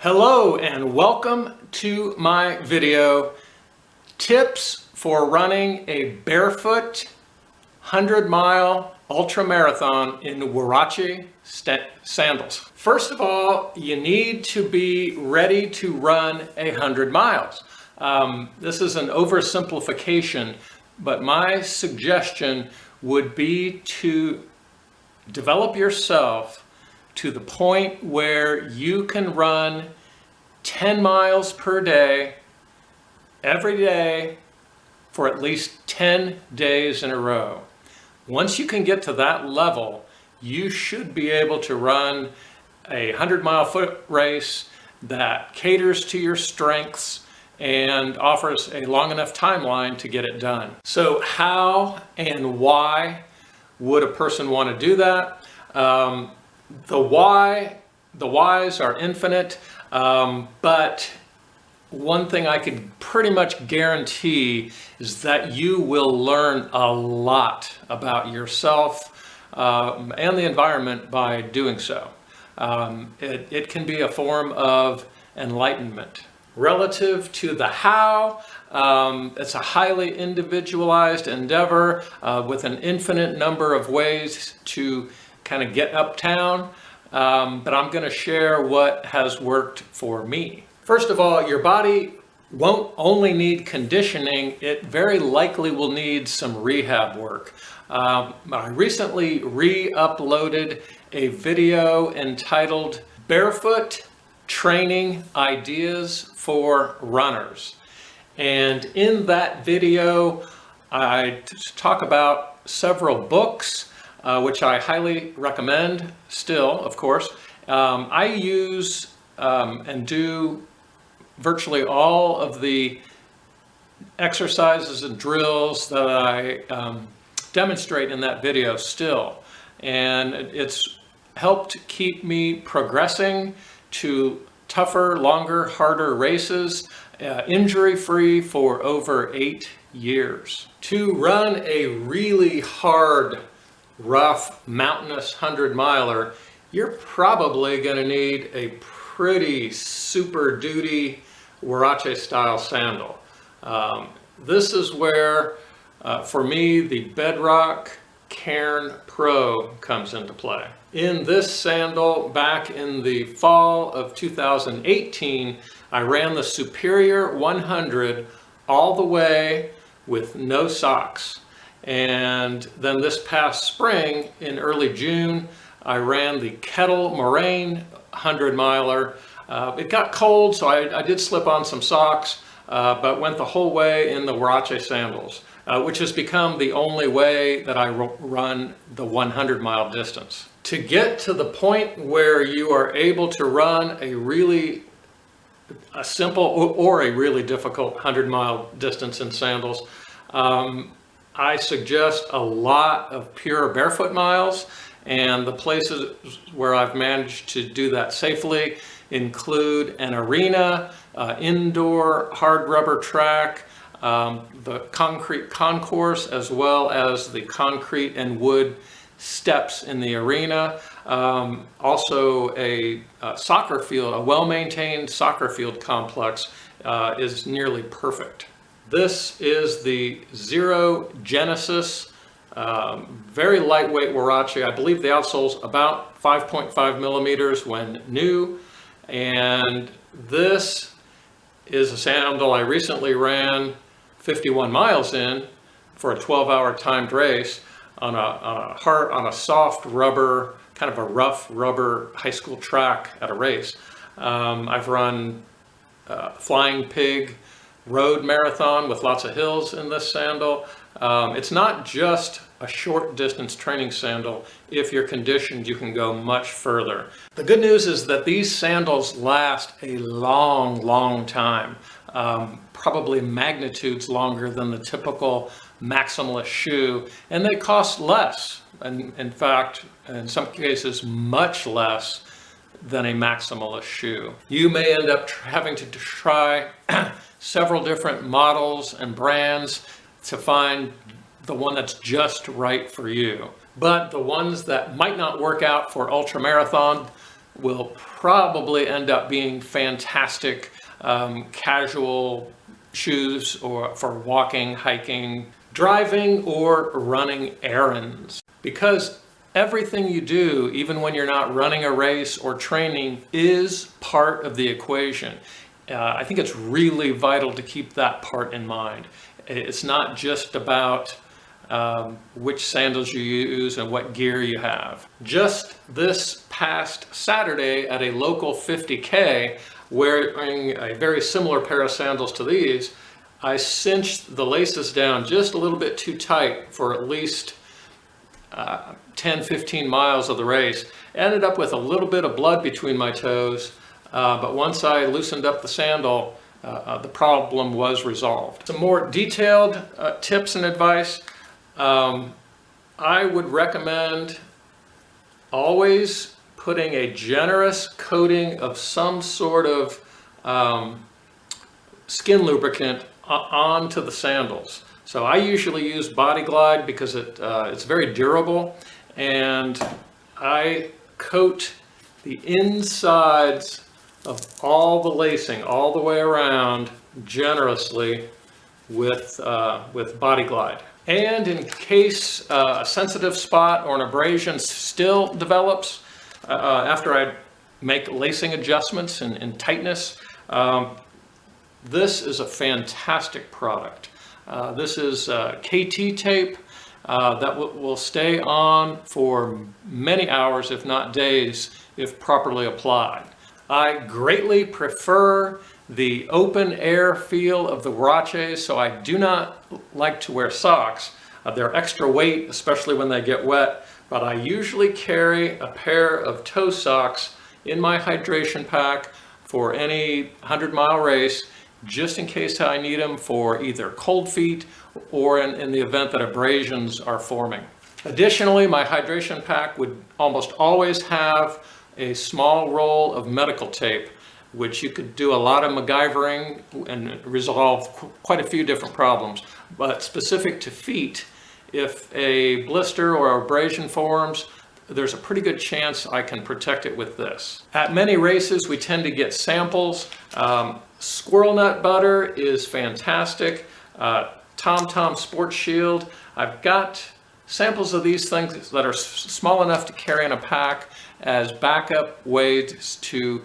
Hello and welcome to my video, Tips for Running a Barefoot 100-mile ultra marathon in Huarache sandals. First of all, you need to be ready to run 100 miles. This is an oversimplification, but my suggestion would be to develop yourself to the point where you can run 10 miles per day, every day, for at least 10 days in a row. Once you can get to that level, you should be able to run a 100-mile foot race that caters to your strengths and offers a long enough timeline to get it done. So how and why would a person want to do that? The whys are infinite, but one thing I could pretty much guarantee is that you will learn a lot about yourself and the environment by doing so. It can be a form of enlightenment. Relative to the how, it's a highly individualized endeavor with an infinite number of ways to kind of get uptown, but I'm going to share what has worked for me. First of all, your body won't only need conditioning, it very likely will need some rehab work. I recently re-uploaded a video entitled Barefoot Training Ideas for Runners. And in that video, I talk about several books which I highly recommend still, of course. I use and do virtually all of the exercises and drills that I demonstrate in that video still. And it's helped keep me progressing to tougher, longer, harder races, injury-free for over 8 years. To run a really hard, rough, mountainous 100-miler, you're probably going to need a pretty super duty Huarache style sandal. This is where, for me, the Bedrock Cairn Pro comes into play. In this sandal, back in the fall of 2018, I ran the Superior 100 all the way with no socks. And then this past spring, in early June, I ran the Kettle Moraine 100-miler. It got cold, so I did slip on some socks, but went the whole way in the Huarache sandals, which has become the only way that I run the 100-mile distance. To get to the point where you are able to run a simple or a really difficult 100-mile distance in sandals, I suggest a lot of pure barefoot miles, and the places where I've managed to do that safely include an arena, indoor hard rubber track, the concrete concourse, as well as the concrete and wood steps in the arena. Also a soccer field, a well-maintained soccer field complex is nearly perfect. This is the Xero Genesis, very lightweight Huarache. I believe the outsole's about 5.5 millimeters when new. And this is a sandal I recently ran 51 miles in for a 12-hour timed race on a soft rubber, kind of a rough rubber high school track at a race. I've run Flying Pig road marathon with lots of hills in this sandal. It's not just a short distance training sandal. If you're conditioned, you can go much further. The good news is that these sandals last a long time, probably magnitudes longer than the typical maximalist shoe, and they cost less, and in fact, in some cases, much less than a maximalist shoe. You may end up having to try several different models and brands to find the one that's just right for you. But the ones that might not work out for ultramarathon will probably end up being fantastic casual shoes or for walking, hiking, driving, or running errands. Because everything you do, even when you're not running a race or training, is part of the equation. I think it's really vital to keep that part in mind. It's not just about which sandals you use and what gear you have. Just this past Saturday at a local 50K, wearing a very similar pair of sandals to these, I cinched the laces down just a little bit too tight for at least 10-15 miles of the race. Ended up with a little bit of blood between my toes, but once I loosened up the sandal, the problem was resolved. Some more detailed tips and advice. I would recommend always putting a generous coating of some sort of skin lubricant onto the sandals. So I usually use Body Glide because it's very durable, and I coat the insides of all the lacing all the way around generously with Body Glide. And in case a sensitive spot or an abrasion still develops after I make lacing adjustments and tightness, this is a fantastic product. This is KT tape that will stay on for many hours, if not days, if properly applied. I greatly prefer the open air feel of the Huaraches, so I do not like to wear socks. They're extra weight, especially when they get wet, but I usually carry a pair of toe socks in my hydration pack for any 100-mile race, just in case I need them for either cold feet or in the event that abrasions are forming. Additionally, my hydration pack would almost always have a small roll of medical tape, which you could do a lot of MacGyvering and resolve quite a few different problems. But specific to feet, if a blister or abrasion forms, there's a pretty good chance I can protect it with this. At many races, we tend to get samples. Squirrel nut butter is fantastic. TomTom Sport Shield. I've got samples of these things that are small enough to carry in a pack as backup ways to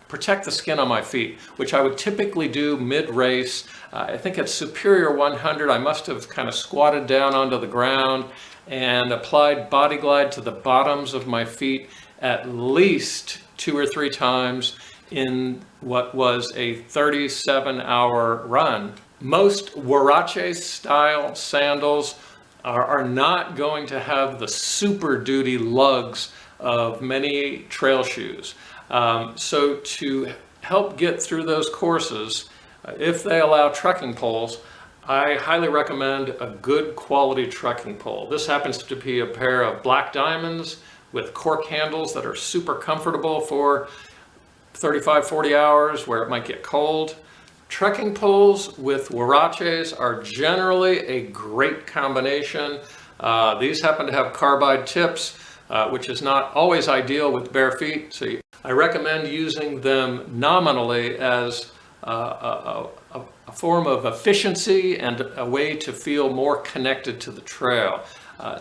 protect the skin on my feet, which I would typically do mid-race. I think at Superior 100, I must have kind of squatted down onto the ground and applied Body Glide to the bottoms of my feet at least 2 or 3 times in what was a 37-hour run. Most Huarache style sandals are not going to have the super duty lugs of many trail shoes. So to help get through those courses, if they allow trekking poles, I highly recommend a good quality trekking pole. This happens to be a pair of black diamonds with cork handles that are super comfortable for 35-40 hours where it might get cold. Trekking poles with Huaraches are generally a great combination. These happen to have carbide tips, which is not always ideal with bare feet. So I recommend using them nominally as a form of efficiency and a way to feel more connected to the trail.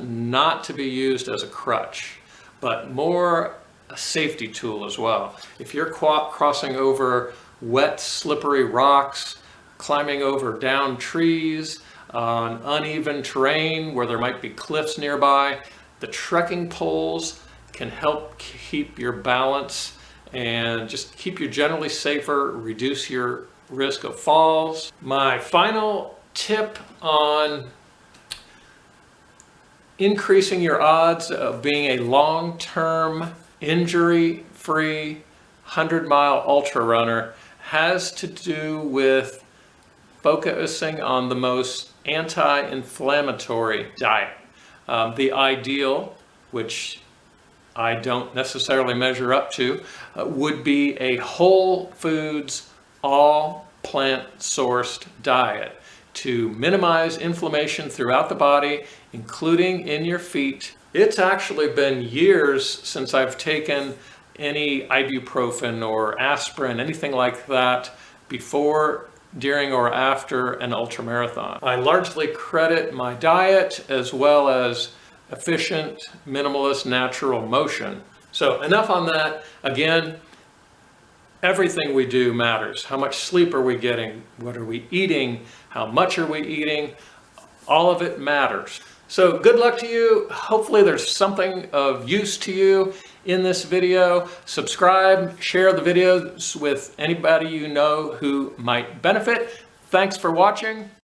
Not to be used as a crutch, but more a safety tool as well. If you're crossing over wet, slippery rocks, climbing over down trees, on uneven terrain where there might be cliffs nearby, the trekking poles can help keep your balance and just keep you generally safer, reduce your risk of falls. My final tip on increasing your odds of being a long-term injury-free 100-mile ultra runner has to do with focusing on the most anti-inflammatory diet. The ideal, which I don't necessarily measure up to, would be a whole foods, all plant-sourced diet to minimize inflammation throughout the body, including in your feet. It's actually been years since I've taken any ibuprofen or aspirin, anything like that, before, during, or after an ultramarathon. I largely credit my diet as well as efficient, minimalist, natural motion. So enough on that. Again, everything we do matters. How much sleep are we getting? What are we eating? How much are we eating? All of it matters. So good luck to you. Hopefully there's something of use to you in this video. Subscribe, share the videos with anybody you know who might benefit. Thanks for watching.